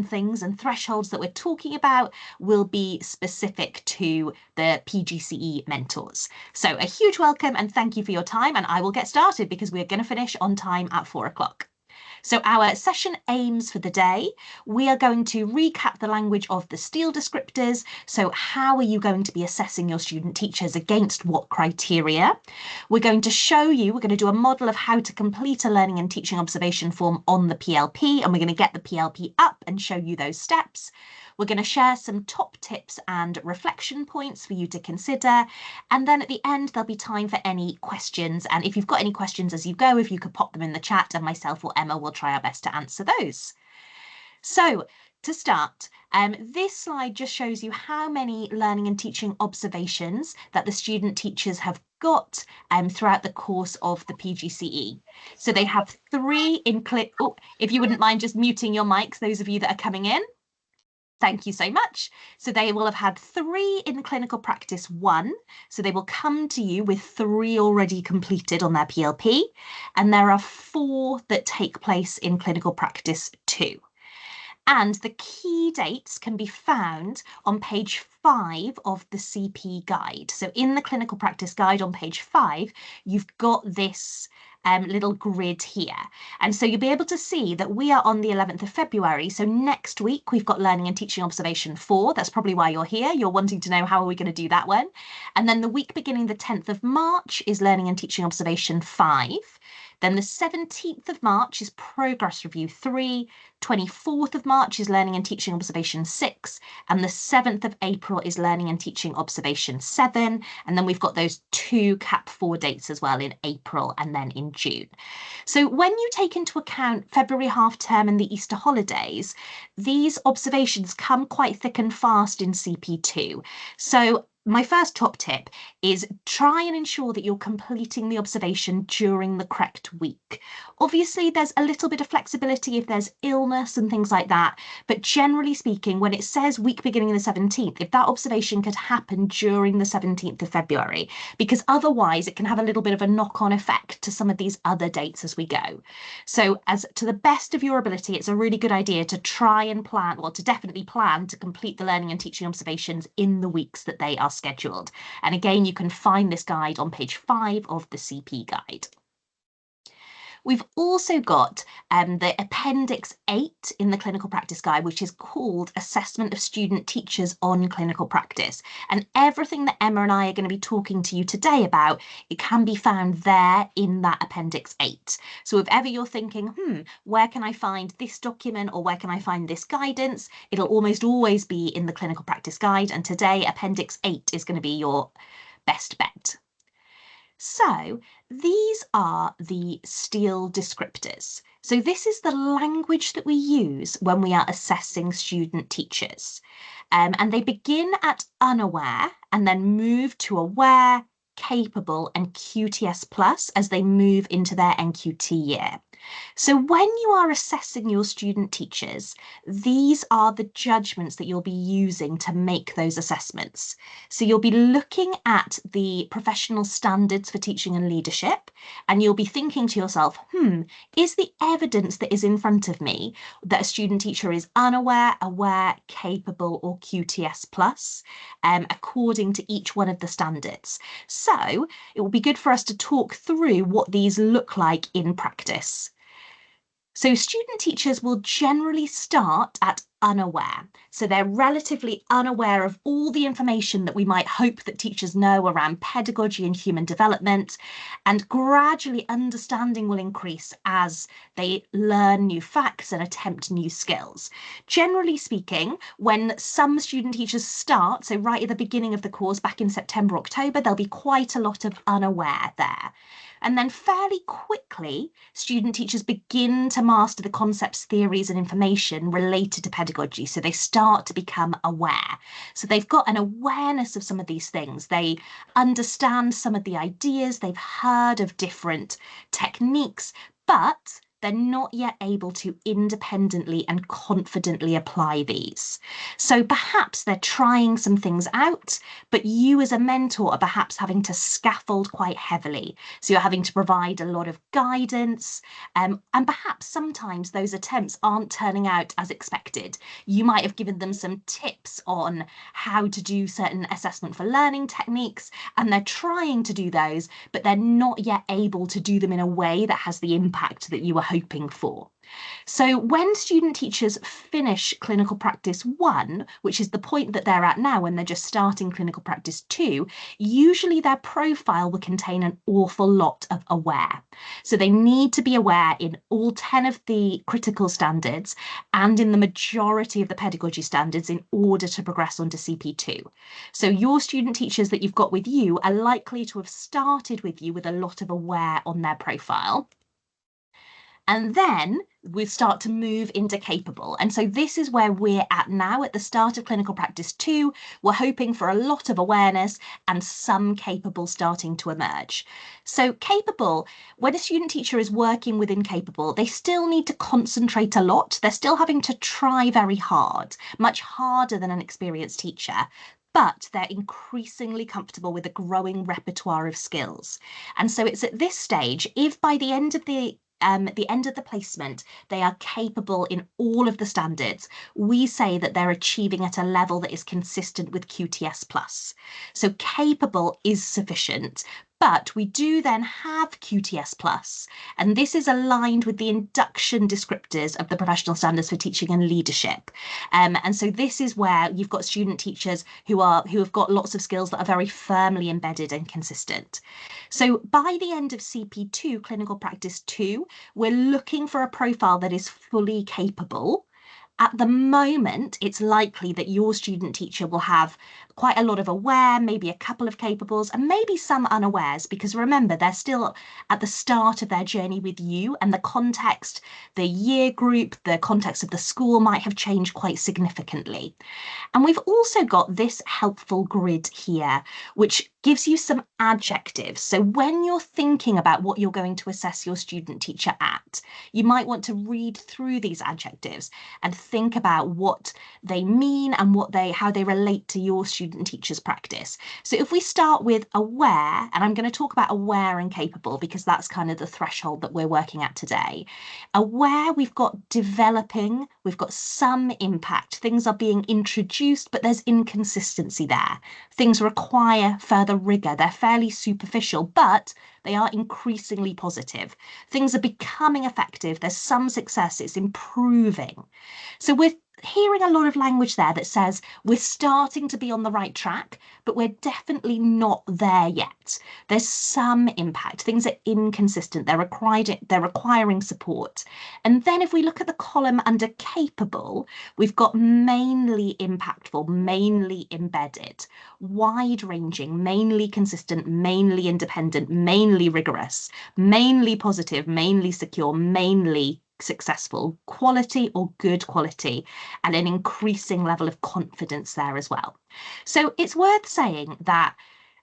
things and thresholds that we're talking about will be specific to the PGCE mentors. So a huge welcome and thank you for your time, and I will get started because we're going to finish on time at 4 o'clock. So our session aims for the day, we are going to recap the language of the STEEL descriptors. So how are you going to be assessing your student teachers against what criteria? We're going to show you, we're going to do a model of how to complete a learning and teaching observation form on the PLP, and we're going to get the PLP up and show you those steps. We're going to share some top tips and reflection points for you to consider. And then at the end, there'll be time for any questions. And if you've got any questions as you go, if you could pop them in the chat, and myself or Emma will try our best to answer those. So to start, this slide just shows you how many learning and teaching observations that the student teachers have got throughout the course of the PGCE. So they have 3 in if you wouldn't mind just muting your mics, those of you that are coming in. Thank you so much. So they will have had 3 in clinical practice 1. So they will come to you with 3 already completed on their PLP. And there are 4 that take place in clinical practice 2. And the key dates can be found on page 5 of the CP guide. So in the clinical practice guide on page 5, you've got this little grid here. And so you'll be able to see that we are on the 11th of February. So next week, we've got learning and teaching observation 4. That's probably why you're here. You're wanting to know how are we going to do that one. And then the week beginning the 10th of March is learning and teaching observation 5. Then the 17th of March is progress review 3, 24th of March is learning and teaching observation 6, and the 7th of April is learning and teaching observation 7. And then we've got those 2 CAP 4 dates as well in April and then in June. So when you take into account February half term and the Easter holidays, these observations come quite thick and fast in CP2. So my first top tip is try and ensure that you're completing the observation during the correct week. Obviously, there's a little bit of flexibility if there's illness and things like that, but generally speaking, when it says week beginning the 17th, if that observation could happen during the 17th of February, because otherwise it can have a little bit of a knock-on effect to some of these other dates as we go. So as to the best of your ability, it's a really good idea to try and plan, well, to definitely plan to complete the learning and teaching observations in the weeks that they are scheduled. And again, you can find this guide on page 5 of the CP guide. We've also got the Appendix 8 in the Clinical Practice Guide, which is called Assessment of Student Teachers on Clinical Practice. And everything that Emma and I are going to be talking to you today about, it can be found there in that Appendix 8. So if ever you're thinking, where can I find this document or where can I find this guidance, it'll almost always be in the Clinical Practice Guide. And today, Appendix 8 is going to be your best bet. So these are the STEEL descriptors. So this is the language that we use when we are assessing student teachers. And they begin at unaware and then move to aware, capable and QTS plus as they move into their NQT year. So when you are assessing your student teachers, these are the judgments that you'll be using to make those assessments. So you'll be looking at the professional standards for teaching and leadership, and you'll be thinking to yourself, is the evidence that is in front of me that a student teacher is unaware, aware, capable, or QTS plus, according to each one of the standards? So it will be good for us to talk through what these look like in practice. So student teachers will generally start at unaware. So they're relatively unaware of all the information that we might hope that teachers know around pedagogy and human development, and gradually understanding will increase as they learn new facts and attempt new skills. Generally speaking, when some student teachers start, so right at the beginning of the course back in September, October, there'll be quite a lot of unaware there. And then fairly quickly, student teachers begin to master the concepts, theories, and information related to pedagogy. So they start to become aware. So they've got an awareness of some of these things. They understand some of the ideas. They've heard of different techniques, but they're not yet able to independently and confidently apply these. So perhaps they're trying some things out, but you as a mentor are perhaps having to scaffold quite heavily. So you're having to provide a lot of guidance, and perhaps sometimes those attempts aren't turning out as expected. You might have given them some tips on how to do certain assessment for learning techniques, and they're trying to do those, but they're not yet able to do them in a way that has the impact that you were hoping for. So when student teachers finish clinical practice 1, which is the point that they're at now when they're just starting clinical practice 2, usually their profile will contain an awful lot of aware. So they need to be aware in all 10 of the critical standards and in the majority of the pedagogy standards in order to progress onto CP2. So your student teachers that you've got with you are likely to have started with you with a lot of aware on their profile. And then we start to move into capable. And so this is where we're at now at the start of clinical practice 2. We're hoping for a lot of awareness and some capable starting to emerge. So capable, when a student teacher is working within capable, they still need to concentrate a lot. They're still having to try very hard, much harder than an experienced teacher, but they're increasingly comfortable with a growing repertoire of skills. And so it's at this stage, if by the end of the placement, they are capable in all of the standards, we say that they're achieving at a level that is consistent with QTS plus. So capable is sufficient, but we do then have QTS plus, and this is aligned with the induction descriptors of the professional standards for teaching and leadership. And so this is where you've got student teachers who have got lots of skills that are very firmly embedded and consistent. So by the end of CP2, clinical practice 2, we're looking for a profile that is fully capable. At the moment, it's likely that your student teacher will have quite a lot of aware, maybe a couple of capables, and maybe some unawares, because remember, they're still at the start of their journey with you, and the context, the year group, the context of the school might have changed quite significantly. And we've also got this helpful grid here, which gives you some adjectives. So when you're thinking about what you're going to assess your student teacher at, you might want to read through these adjectives and think about what they mean and how they relate to your student teacher's practice. So if we start with aware, and I'm going to talk about aware and capable because that's kind of the threshold that we're working at today. Aware, we've got developing, we've got some impact. Things are being introduced, but there's inconsistency there. Things require further rigor. They're fairly superficial, but they are increasingly positive. Things are becoming effective. There's some success. It's improving. So we're hearing a lot of language there that says we're starting to be on the right track, but we're definitely not there yet. There's some impact. Things are inconsistent. They're requiring support. And then if we look at the column under capable, we've got mainly impactful, mainly embedded, wide-ranging, mainly consistent, mainly independent, mainly rigorous, mainly positive, mainly secure, mainly successful, quality or good quality, and an increasing level of confidence there as well. So it's worth saying that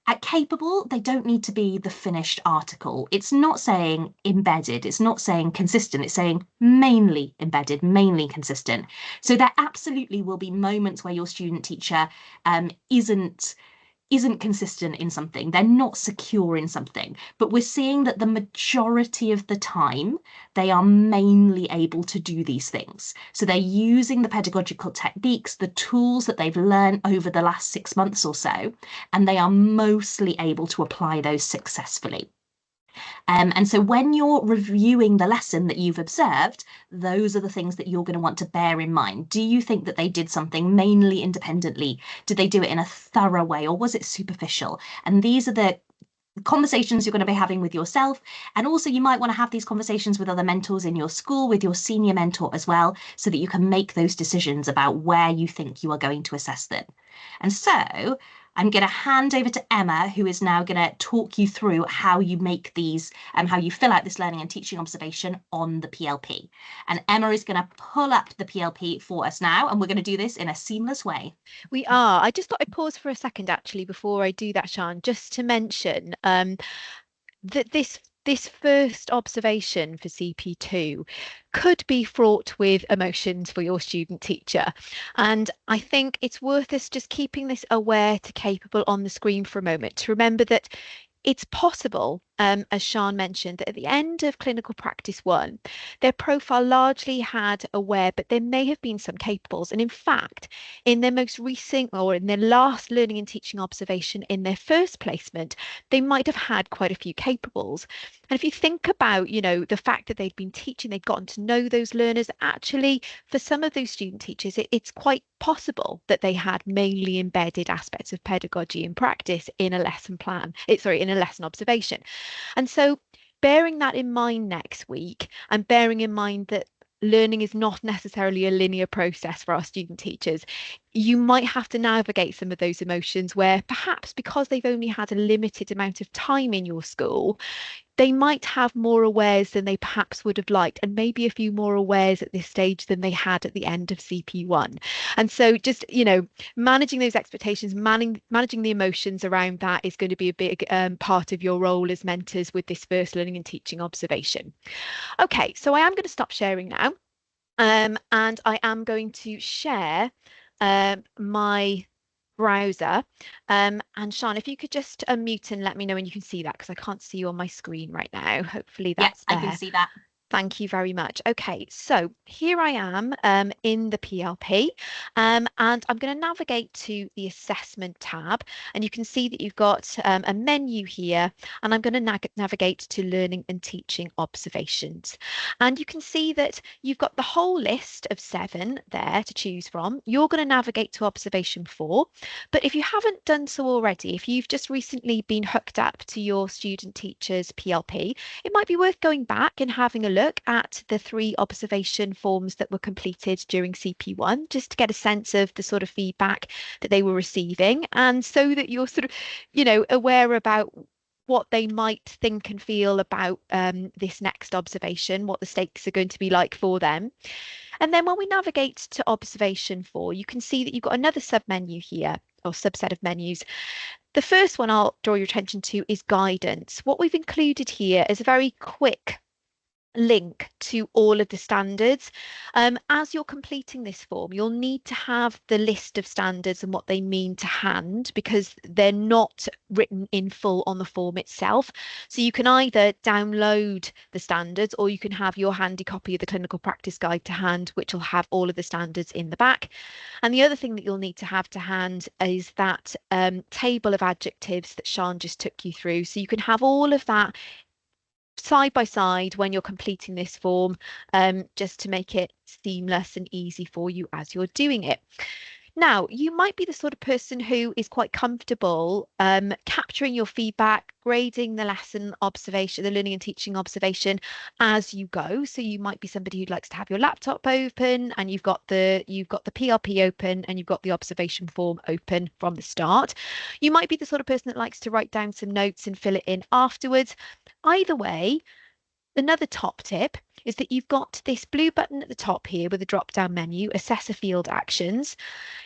at capable, they don't need to be the finished article. It's not saying embedded, it's not saying consistent, it's saying mainly embedded, mainly consistent. So there absolutely will be moments where your student teacher isn't consistent in something, they're not secure in something, but we're seeing that the majority of the time they are mainly able to do these things. So they're using the pedagogical techniques, the tools that they've learned over the last 6 months or so, and they are mostly able to apply those successfully. And so when you're reviewing the lesson that you've observed, those are the things that you're going to want to bear in mind. Do you think that they did something mainly independently? Did they do it in a thorough way, or was it superficial? And these are the conversations you're going to be having with yourself. And also you might want to have these conversations with other mentors in your school, with your senior mentor as well, so that you can make those decisions about where you think you are going to assess them. And so I'm going to hand over to Emma, who is now going to talk you through how you make these and how you fill out this learning and teaching observation on the PLP. And Emma is going to pull up the PLP for us now, and we're going to do this in a seamless way. We are. I just thought I'd pause for a second, actually, before I do that, Sian, just to mention that this this first observation for CP2 could be fraught with emotions for your student teacher. And I think it's worth us just keeping this aware to capable on the screen for a moment to remember that it's possible, as Sian mentioned, that at the end of clinical practice 1, their profile largely had aware, but there may have been some capables. And in fact, in their most recent or in their last learning and teaching observation in their first placement, they might have had quite a few capables. And if you think about, the fact that they'd been teaching, they'd gotten to know those learners, actually, for some of those student teachers, it's quite possible that they had mainly embedded aspects of pedagogy and practice in a lesson plan, in a lesson observation. And so bearing that in mind next week, and bearing in mind that learning is not necessarily a linear process for our student teachers, you might have to navigate some of those emotions where perhaps because they've only had a limited amount of time in your school, they might have more awares than they perhaps would have liked, and maybe a few more awares at this stage than they had at the end of CP1. And so just, managing those expectations, managing the emotions around that is going to be a big part of your role as mentors with this first learning and teaching observation. Okay, so I am going to stop sharing now, and I am going to share my browser. And Sian, if you could just unmute and let me know when you can see that, because I can't see you on my screen right now. Hopefully that's Yeah, there. I can see that. Thank you very much. Okay, so here I am in the PLP, and I'm going to navigate to the assessment tab, and you can see that you've got a menu here, and I'm going to navigate to learning and teaching observations. And you can see that you've got the whole list of 7 there to choose from. You're going to navigate to observation 4, but if you haven't done so already, if you've just recently been hooked up to your student teacher's PLP, it might be worth going back and having a look at the 3 observation forms that were completed during CP1, just to get a sense of the sort of feedback that they were receiving, and so that you're sort of, aware about what they might think and feel about this next observation, what the stakes are going to be like for them. And then when we navigate to observation 4, you can see that you've got another submenu here, or subset of menus. The first one I'll draw your attention to is guidance. What we've included here is a very quick link to all of the standards. As you're completing this form, you'll need to have the list of standards and what they mean to hand, because they're not written in full on the form itself. So you can either download the standards, or you can have your handy copy of the clinical practice guide to hand, which will have all of the standards in the back. And the other thing that you'll need to have to hand is that table of adjectives that Sian just took you through. So you can have all of that side by side when you're completing this form, just to make it seamless and easy for you as you're doing it. Now, you might be the sort of person who is quite comfortable capturing your feedback, grading the lesson observation, the learning and teaching observation as you go. So you might be somebody who likes to have your laptop open, and you've got the PLP open, and you've got the observation form open from the start. You might be the sort of person that likes to write down some notes and fill it in afterwards. Either way, another top tip is that you've got this blue button at the top here with a drop down menu, Assessor Field Actions.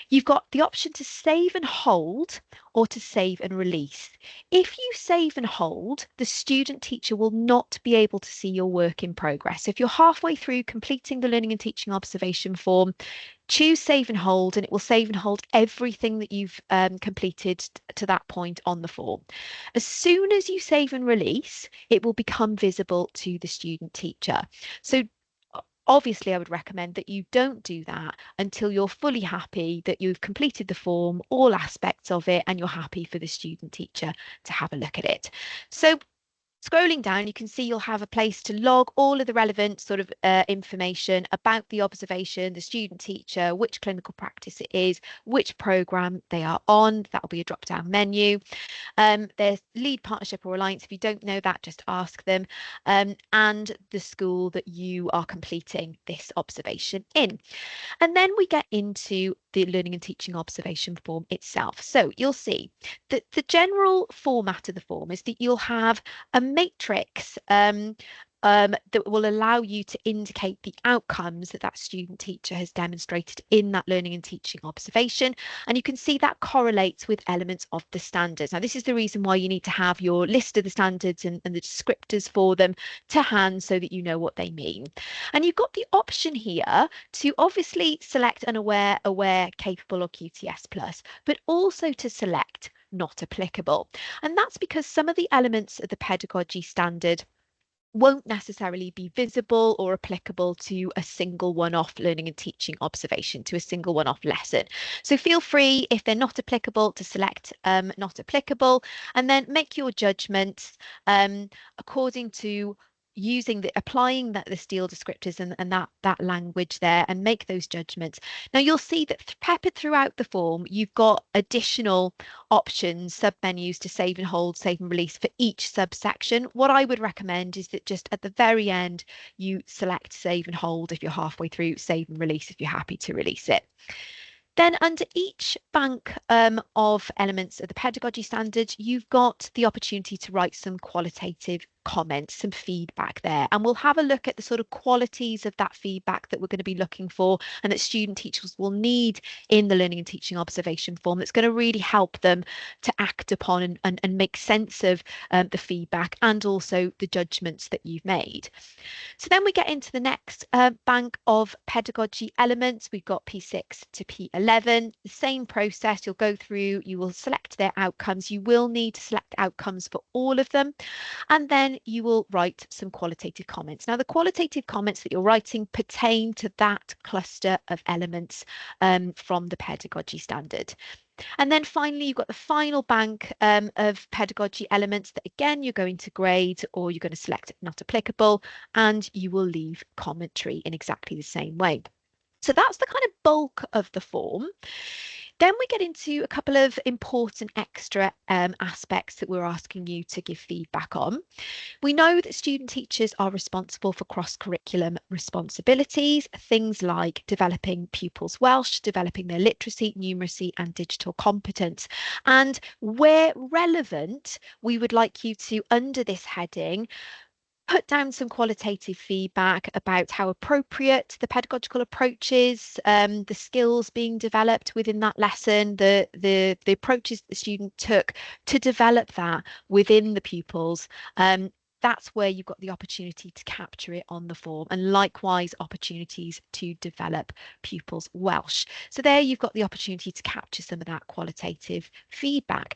You've got the option to save and hold, or to save and release. If you save and hold, the student teacher will not be able to see your work in progress. If you're halfway through completing the learning and teaching observation form, choose save and hold, and it will save and hold everything that you've completed to that point on the form. As soon as you save and release, it will become visible to the student teacher. So obviously, I would recommend that you don't do that until you're fully happy that you've completed the form, all aspects of it, and you're happy for the student teacher to have a look at it. So scrolling down, you can see you'll have a place to log all of the relevant sort of information about the observation, the student teacher, which clinical practice it is, which programme they are on. That'll be a drop-down menu. There's lead, partnership or alliance. If you don't know that, just ask them. And the school that you are completing this observation in. And then we get into the learning and teaching observation form itself. So you'll see that the general format of the form is that you'll have a matrix that will allow you to indicate the outcomes that that student teacher has demonstrated in that learning and teaching observation. And you can see that correlates with elements of the standards. Now, this is the reason why you need to have your list of the standards and the descriptors for them to hand so that you know what they mean. And you've got the option here to obviously select unaware, aware, capable, or QTS plus, but also to select not applicable. And that's because some of the elements of the pedagogy standard won't necessarily be visible or applicable to a single one-off learning and teaching observation, to a single one-off lesson. So feel free, if they're not applicable, to select not applicable, and then make your judgments according to applying the STEEL descriptors and that language there, and make those judgments. Now you'll see that peppered throughout the form, you've got additional options, sub-menus to save and hold, save and release for each subsection. What I would recommend is that just at the very end, you select save and hold if you're halfway through, save and release if you're happy to release it. Then under each bank of elements of the pedagogy standard, you've got the opportunity to write some qualitative comments, some feedback there. And we'll have a look at the sort of qualities of that feedback that we're going to be looking for and that student teachers will need in the learning and teaching observation form that's going to really help them to act upon and make sense of the feedback and also the judgments that you've made. So then we get into the next bank of pedagogy elements. We've got P6 to P11, the same process. You'll go through, you will select their outcomes. You will need to select outcomes for all of them. And then you will write some qualitative comments. Now, the qualitative comments that you're writing pertain to that cluster of elements from the pedagogy standard. And then finally, you've got the final bank of pedagogy elements that, again, you're going to grade or you're going to select not applicable, and you will leave commentary in exactly the same way. So that's the kind of bulk of the form. Then we get into a couple of important extra aspects that we're asking you to give feedback on. We know that student teachers are responsible for cross-curriculum responsibilities, things like developing pupils' Welsh, developing their literacy, numeracy and digital competence. And where relevant, we would like you to, under this heading, put down some qualitative feedback about how appropriate the pedagogical approach is, the skills being developed within that lesson, the approaches the student took to develop that within the pupils. That's where you've got the opportunity to capture it on the form, and likewise opportunities to develop pupils' Welsh. So there you've got the opportunity to capture some of that qualitative feedback.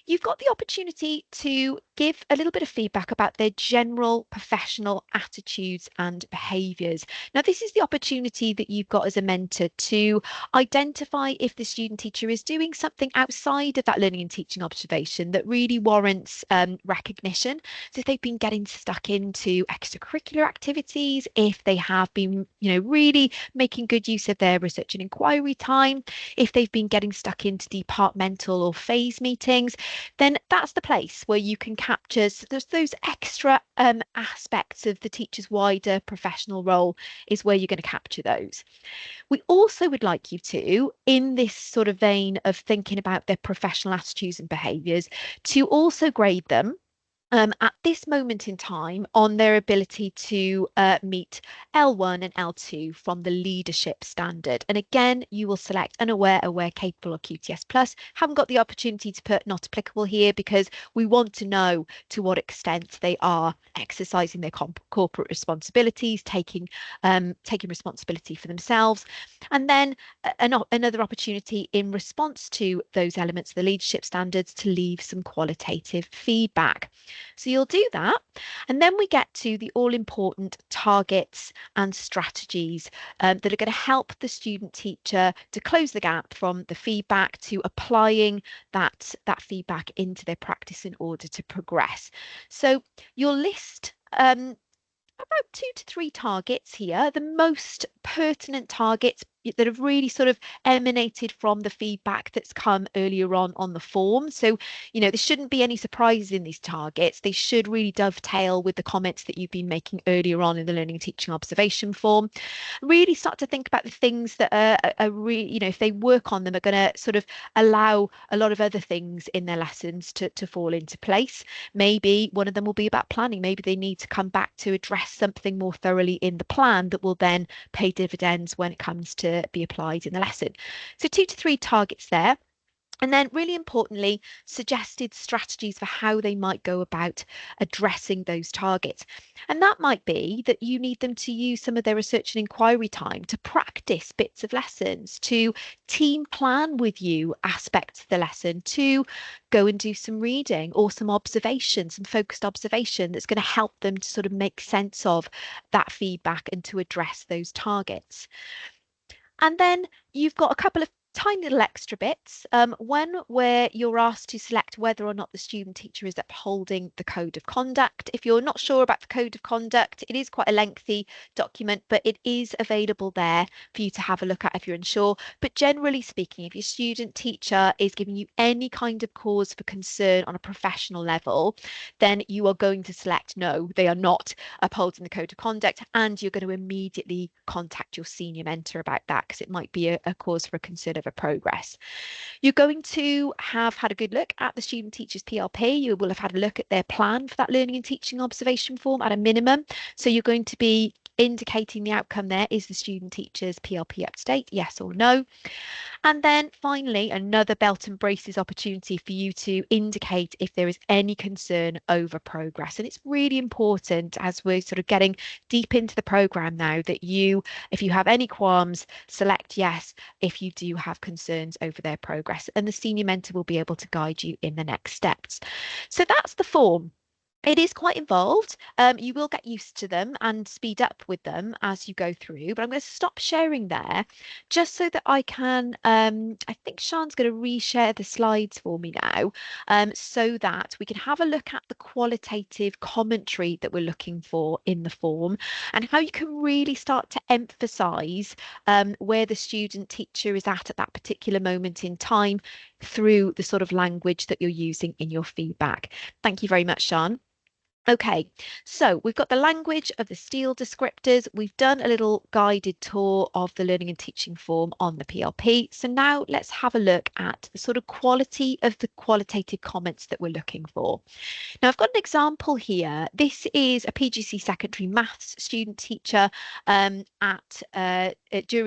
You've got the opportunity to give a little bit of feedback about their general professional attitudes and behaviours. Now, this is the opportunity that you've got as a mentor to identify if the student teacher is doing something outside of that learning and teaching observation that really warrants recognition. So if they've been getting stuck into extracurricular activities, if they have been, really making good use of their research and inquiry time, if they've been getting stuck into departmental or phase meetings, then that's the place where you can capture those extra aspects of the teacher's wider professional role is where you're going to capture those. We also would like you to, in this sort of vein of thinking about their professional attitudes and behaviours, to also grade them at this moment in time on their ability to meet L1 and L2 from the leadership standard. And again, you will select unaware, aware, capable or QTS plus. Haven't got the opportunity to put not applicable here because we want to know to what extent they are exercising their corporate responsibilities, taking responsibility for themselves. And then another opportunity in response to those elements of the leadership standards to leave some qualitative feedback. So you'll do that. And then we get to the all-important targets and strategies that are going to help the student teacher to close the gap from the feedback to applying that feedback into their practice in order to progress. So you'll list about 2 to 3 targets here. The most pertinent targets that have really sort of emanated from the feedback that's come earlier on the form. So, you know, there shouldn't be any surprises in these targets. They should really dovetail with the comments that you've been making earlier on in the learning and teaching observation form. Really start to think about the things that you know, if they work on them, are going to sort of allow a lot of other things in their lessons to fall into place. Maybe one of them will be about planning. Maybe they need to come back to address something more thoroughly in the plan that will then pay dividends when it comes to be applied in the lesson. So 2 to 3 targets there. And then, really importantly, suggested strategies for how they might go about addressing those targets. And that might be that you need them to use some of their research and inquiry time to practice bits of lessons, to team plan with you aspects of the lesson, to go and do some reading or some observation, some focused observation that's going to help them to sort of make sense of that feedback and to address those targets. And then you've got a couple of tiny little extra bits. One where you're asked to select whether or not the student teacher is upholding the code of conduct. If you're not sure about the code of conduct, it is quite a lengthy document, but it is available there for you to have a look at if you're unsure. But generally speaking, if your student teacher is giving you any kind of cause for concern on a professional level, then you are going to select no, they are not upholding the code of conduct, and you're going to immediately contact your senior mentor about that, because it might be a cause for concern over progress. You're going to have had a good look at the student teacher's PLP. You will have had a look at their plan for that learning and teaching observation form at a minimum. So you're going to be indicating the outcome there. Is the student teacher's PLP up to date? Yes or no? And then finally, another belt and braces opportunity for you to indicate if there is any concern over progress. And it's really important, as we're sort of getting deep into the programme now, that you, if you have any qualms, select yes if you do have concerns over their progress. And the senior mentor will be able to guide you in the next steps. So that's the form. It is quite involved. You will get used to them and speed up with them as you go through, but I'm going to stop sharing there just so that I can, I think Sian's going to reshare the slides for me now, so that we can have a look at the qualitative commentary that we're looking for in the form and how you can really start to emphasise where the student teacher is at that particular moment in time through the sort of language that you're using in your feedback. Thank you very much, Sian. Okay, so we've got the language of the STEEL descriptors. We've done a little guided tour of the learning and teaching form on the PLP. So now let's have a look at the sort of quality of the qualitative comments that we're looking for. Now, I've got an example here. This is a PGC secondary maths student teacher during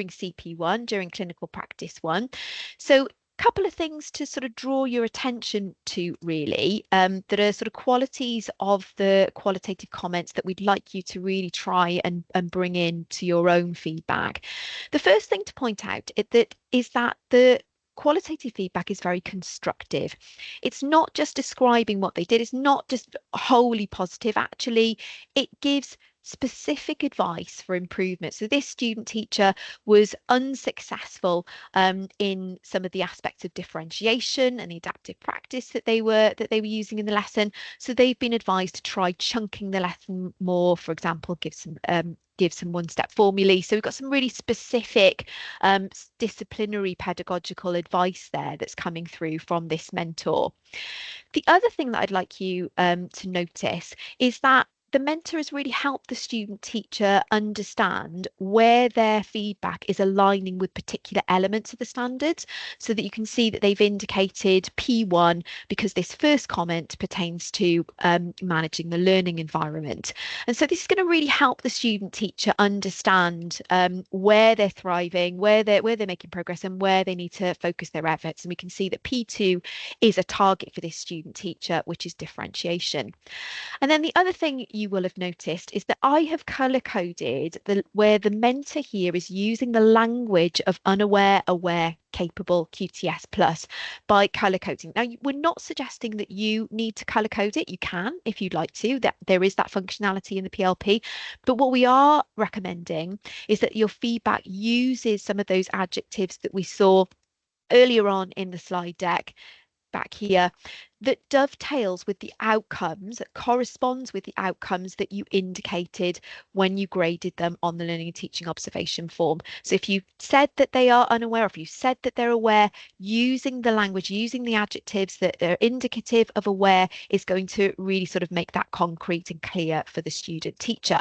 CP1, during clinical practice 1. So couple of things to sort of draw your attention to, really, that are sort of qualities of the qualitative comments that we'd like you to really try and bring in to your own feedback. The first thing to point out is that the qualitative feedback is very constructive. It's not just describing what they did. It's not just wholly positive. Actually, it gives specific advice for improvement. So this student teacher was unsuccessful in some of the aspects of differentiation and the adaptive practice that they were using in the lesson. So they've been advised to try chunking the lesson more, for example, give some one-step formulae. So we've got some really specific disciplinary pedagogical advice there that's coming through from this mentor. The other thing that I'd like you to notice is that the mentor has really helped the student teacher understand where their feedback is aligning with particular elements of the standards, so that you can see that they've indicated P1 because this first comment pertains to managing the learning environment. And so this is going to really help the student teacher understand where they're thriving, where they're making progress, and where they need to focus their efforts. And we can see that P2 is a target for this student teacher, which is differentiation. And then the other thing you will have noticed is that I have color coded where the mentor here is using the language of unaware, aware, capable, QTS plus by color coding. Now, we're not suggesting that you need to color code it. You can if you'd like to, that there is that functionality in the PLP. But what we are recommending is that your feedback uses some of those adjectives that we saw earlier on in the slide deck back here, that dovetails with the outcomes, that corresponds with the outcomes that you indicated when you graded them on the learning and teaching observation form. So if you said that they are unaware, if you said that they're aware, using the language, using the adjectives that are indicative of aware is going to really sort of make that concrete and clear for the student teacher.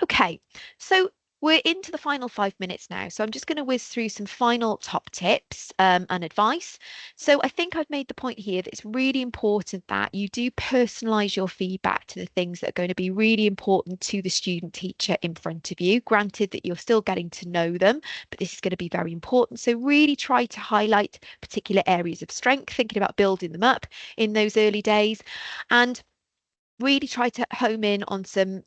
Okay, so we're into the final 5 minutes now, so I'm just going to whiz through some final top tips and advice. So I think I've made the point here that it's really important that you do personalise your feedback to the things that are going to be really important to the student teacher in front of you. Granted that you're still getting to know them, but this is going to be very important. So really try to highlight particular areas of strength, thinking about building them up in those early days, and really try to home in on some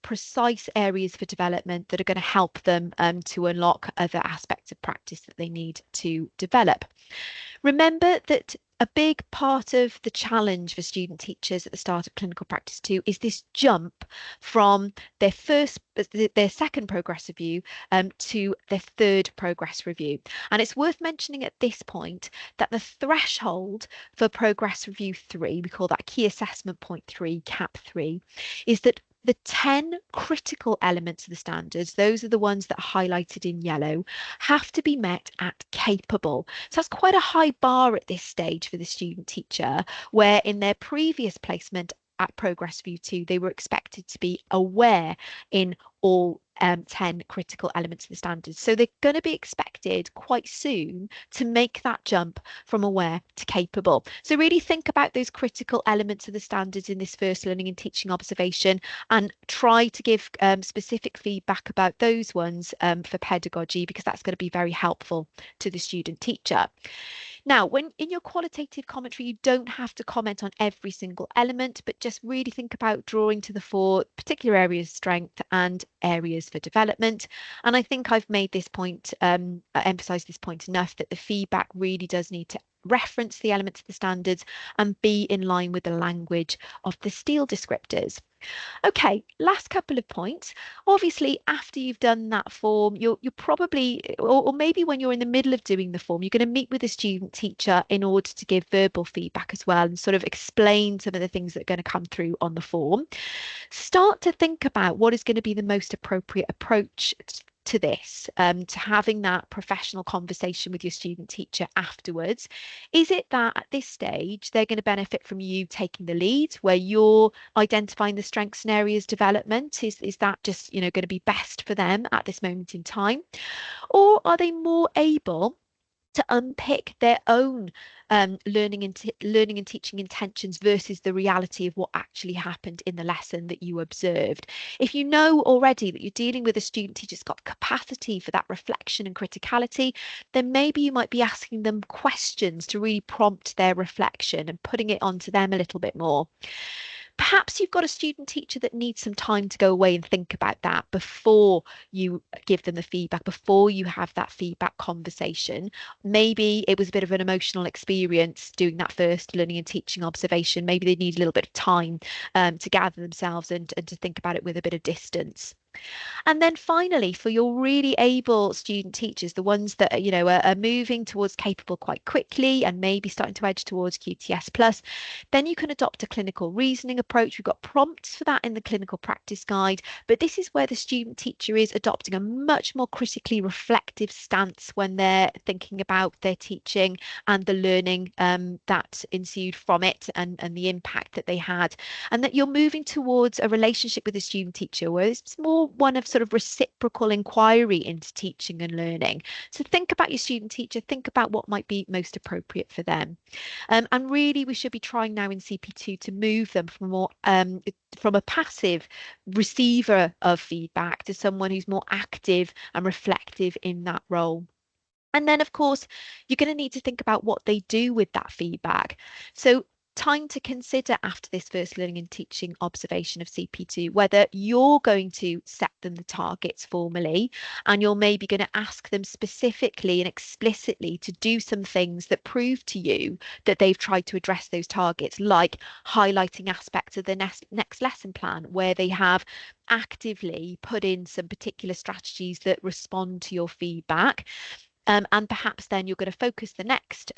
precise areas for development that are going to help them to unlock other aspects of practice that they need to develop. Remember that a big part of the challenge for student teachers at the start of clinical practice 2 is this jump from their second progress review to their third progress review. And it's worth mentioning at this point that the threshold for progress review 3, we call that key assessment point 3, CAP 3, is that the 10 critical elements of the standards, those are the ones that are highlighted in yellow, have to be met at capable. So that's quite a high bar at this stage for the student teacher, where in their previous placement at Progress Review 2, they were expected to be aware in all 10 critical elements of the standards. So they're going to be expected quite soon to make that jump from aware to capable. So really think about those critical elements of the standards in this first learning and teaching observation, and try to give specific feedback about those ones for pedagogy, because that's going to be very helpful to the student teacher. Now, when in your qualitative commentary, you don't have to comment on every single element, but just really think about drawing to the fore particular areas of strength and areas for development. And I think I've made this point, emphasised this point enough, that the feedback really does need to reference the elements of the standards and be in line with the language of the STEEL descriptors. Okay, last couple of points. Obviously, after you've done that form, you're probably, or maybe when you're in the middle of doing the form, you're going to meet with a student teacher in order to give verbal feedback as well and sort of explain some of the things that are going to come through on the form. Start to think about what is going to be the most appropriate approach to this, to having that professional conversation with your student teacher afterwards. Is it that at this stage they're going to benefit from you taking the lead, where you're identifying the strengths and areas development? Is that just, going to be best for them at this moment in time? Or are they more able to unpick their own learning and teaching intentions versus the reality of what actually happened in the lesson that you observed? If you know already that you're dealing with a student who's got capacity for that reflection and criticality, then maybe you might be asking them questions to really prompt their reflection and putting it onto them a little bit more. Perhaps you've got a student teacher that needs some time to go away and think about that before you give them the feedback, before you have that feedback conversation. Maybe it was a bit of an emotional experience doing that first learning and teaching observation. Maybe they need a little bit of time to gather themselves and to think about it with a bit of distance. And then finally, for your really able student teachers, the ones that are moving towards capable quite quickly and maybe starting to edge towards QTS plus, then you can adopt a clinical reasoning approach. We've got prompts for that in the clinical practice guide, but this is where the student teacher is adopting a much more critically reflective stance when they're thinking about their teaching and the learning that ensued from it, and the impact that they had, and that you're moving towards a relationship with the student teacher where it's more one of sort of reciprocal inquiry into teaching and learning. So think about your student teacher, think about what might be most appropriate for them. And really, we should be trying now in CP2 to move them from more from a passive receiver of feedback to someone who's more active and reflective in that role. And then, of course, you're going to need to think about what they do with that feedback. So time to consider after this first learning and teaching observation of CP2, whether you're going to set them the targets formally, and you're maybe going to ask them specifically and explicitly to do some things that prove to you that they've tried to address those targets, like highlighting aspects of the next lesson plan where they have actively put in some particular strategies that respond to your feedback. And perhaps then you're going to focus the next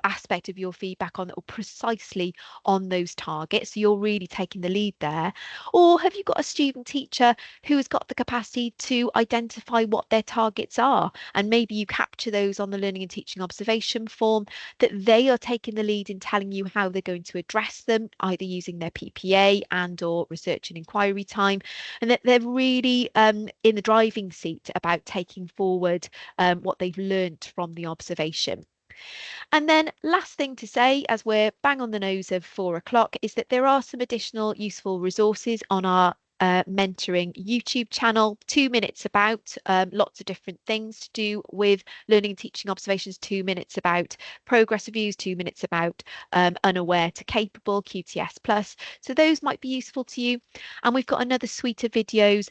aspect of your feedback on precisely on those targets, so you're really taking the lead there? Or have you got a student teacher who has got the capacity to identify what their targets are, and maybe you capture those on the learning and teaching observation form, that they are taking the lead in telling you how they're going to address them, either using their PPA and or research and inquiry time, and that they're really in the driving seat about taking forward what they've learnt from the observation. And then last thing to say, as we're bang on the nose of 4 o'clock, is that there are some additional useful resources on our mentoring YouTube channel. 2 minutes about lots of different things to do with learning and teaching observations, 2 minutes about progress reviews, 2 minutes about unaware to capable, QTS plus. So those might be useful to you. And we've got another suite of videos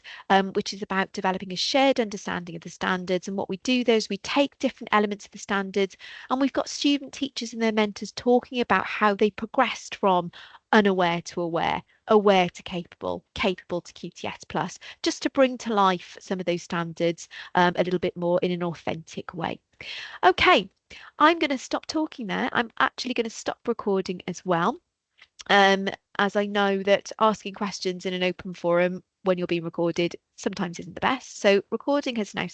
which is about developing a shared understanding of the standards. And what we do there is we take different elements of the standards, and we've got student teachers and their mentors talking about how they progressed from unaware to aware, aware to capable, capable to QTS plus, just to bring to life some of those standards a little bit more in an authentic way. Okay, I'm going to stop talking there. I'm actually going to stop recording as well, as I know that asking questions in an open forum when you're being recorded sometimes isn't the best. So recording has now